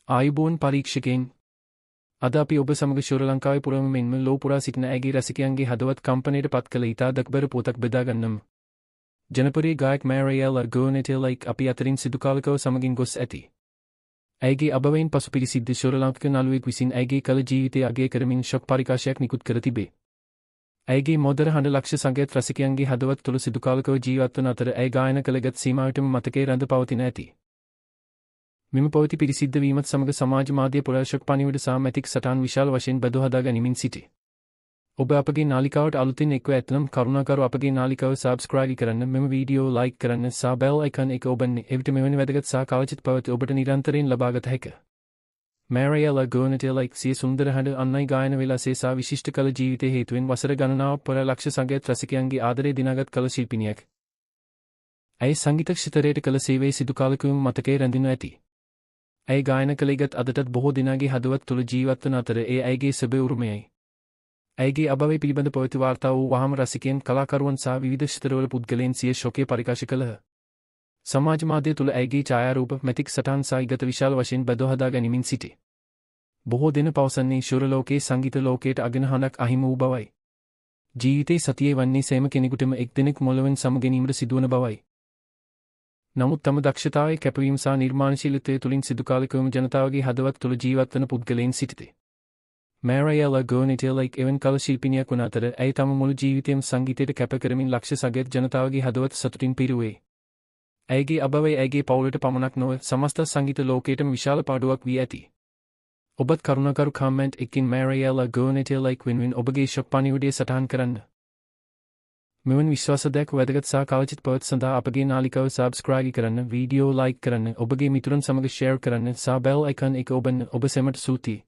ආයුබෝවන් පරීක්ෂකයන් අද අපි ඔබ සමග ශ්‍රී ලංකාවේ පුරම මෙන්ම ලෝ පුරා සිටින ඇගේ රසිකයන්ගේ හදවත් කම්පනයට පත් කළ ඉතා දක්බර පොතක් බෙදා ගන්නමු. ජනප්‍රිය ගායක මෑරියල් ගෝනෙටෙල් අපි අතරින් සිදුකාලකව සමගින් ගොස් ඇති. ඇයගේ අබවයින් පසු පිරිසිද්ධ ශ්‍රී ලාංකික නළුවෙක් විසින් ඇයගේ කල ජීවිතය අගය කරමින් ෂොක් පරිකාශයක් නිකුත් කර තිබේ. ඇයගේ මොදර හඬ ලක්ෂ සංඛ්‍යාත රසිකයන්ගේ හදවත් තුළ සිදුකාලකව ජීවත් වන අතර ඇය ගායන කළගත් සීමාවටම මතකයේ රැඳ පවතින ඇති. මෙම පොත පිරිසිද්ධ වීමත් සමග සමාජ මාධ්‍ය පුරාශක් පණිවිඩ සහ මැතික් සටහන් විශාල වශයෙන් බදු හදා ගනිමින් සිටි. ඔබ අපගේ නාලිකාවට අලුතින් එක්ව ඇතනම් කරුණාකර අපගේ නාලිකාව සබ්ස්ක්‍රයිබ් කරන්න, මෙම වීඩියෝ ලයික් කරන්න සහ බෙල් අයිකන් එක ඔබන්න. එවිට මෙවැනි වැදගත් සහ කාලචිත පවත ඔබට නිරන්තරයෙන් ලබාගත හැකිය. මෑරියල් ගෝනෙටෙල් සිය සුන්දර හඬ අන්නයි ගායන විලාසය සහ විශිෂ්ට කල ජීවිතය හේතුවෙන් වසර ගණනාවක් පුරා ලක්ෂ සංඛ්‍යාත රසිකයන්ගේ ආදරය දිනාගත් කල ශිල්පිනියක්. ඇය සංගීත ක්ෂේත්‍රයට කළ සේවයේ සිදුකාලකවම මතකයේ රැඳෙනු ඇති. ඇය ගායන කළ ඉගත් අදටත් බොහෝ දෙනාගේ හදවත් තුළ ජීවත් වන අතර ඒ ඇයගේ සැබෑ උරුමයයි. ඇයගේ අභවය පිළිබඳ පවති වාර්තා වූ වහාම රසිකයන්, කලාකරුවන් සහ විවිධ ක්ෂේත්‍රවල පුද්ගලයන් සිය ශෝකය පරිකාශ කළහ. සමාජ මාධ්‍ය තුළ ඇයගේ ඡායාරූප, මැතික් සටහන් සහ ඉගත විශාල වශයෙන් බදු හදා ගැනීමෙන් සිටි. බොහෝ දෙන පවසන්නේ ශූර ලෝකයේ සංගීත ලෝකයට අගෙන හඬක් අහිමි වූ බවයි. ජීවිතේ සතියේ වන්නේ සෑම කෙනෙකුටම එක් දෙනෙක් මොළවෙන් සම ගැනීමට සිදුවන බවයි. නමුත් තම දක්ෂතාවයේ කැපවීම සහ නිර්මාණශීලීත්වය තුළින් සිදුකාලකවම ජනතාවගේ හදවත් තුළ ජීවත් වන පුද්ගලයන් සිටිති. මෑරියල් ගෝනෙටෙල් එවන් කල ශිල්පිනියක් වන අතර ඇය තම මුළු ජීවිතයම සංගීතයට කැප කරමින් ලක්ෂ සංඛ්‍යාත ජනතාවගේ හදවත් සතුටින් පිරුවේ. ඇයගේ අභවය ඇයගේ පවුලට පමණක් නොව සමස්ත සංගීත ලෝකයටම විශාල පාඩුවක් වී ඇති. ඔබත් කරුණාකර කමෙන්ට් එකකින් මෑරියල් ගෝනෙටෙල් වෙනුවෙන් ඔබගේ ෂොක් පණිවිඩය සටහන් කරන්න. මෙවන් විශ්වාසදායක වැදගත් සහ කාලචිත පවත සඳහා අපගේ නාලිකාව සබ්ස්ක්‍රයිබ් කරන්න, වීඩියෝ ලයික් කරන්න, ඔබගේ මිතුරන් සමග ෂෙයාර් කරන්න සහ බෙල් අයිකන් එක ඔබන්න. ඔබ සැමට ස්තුතියි.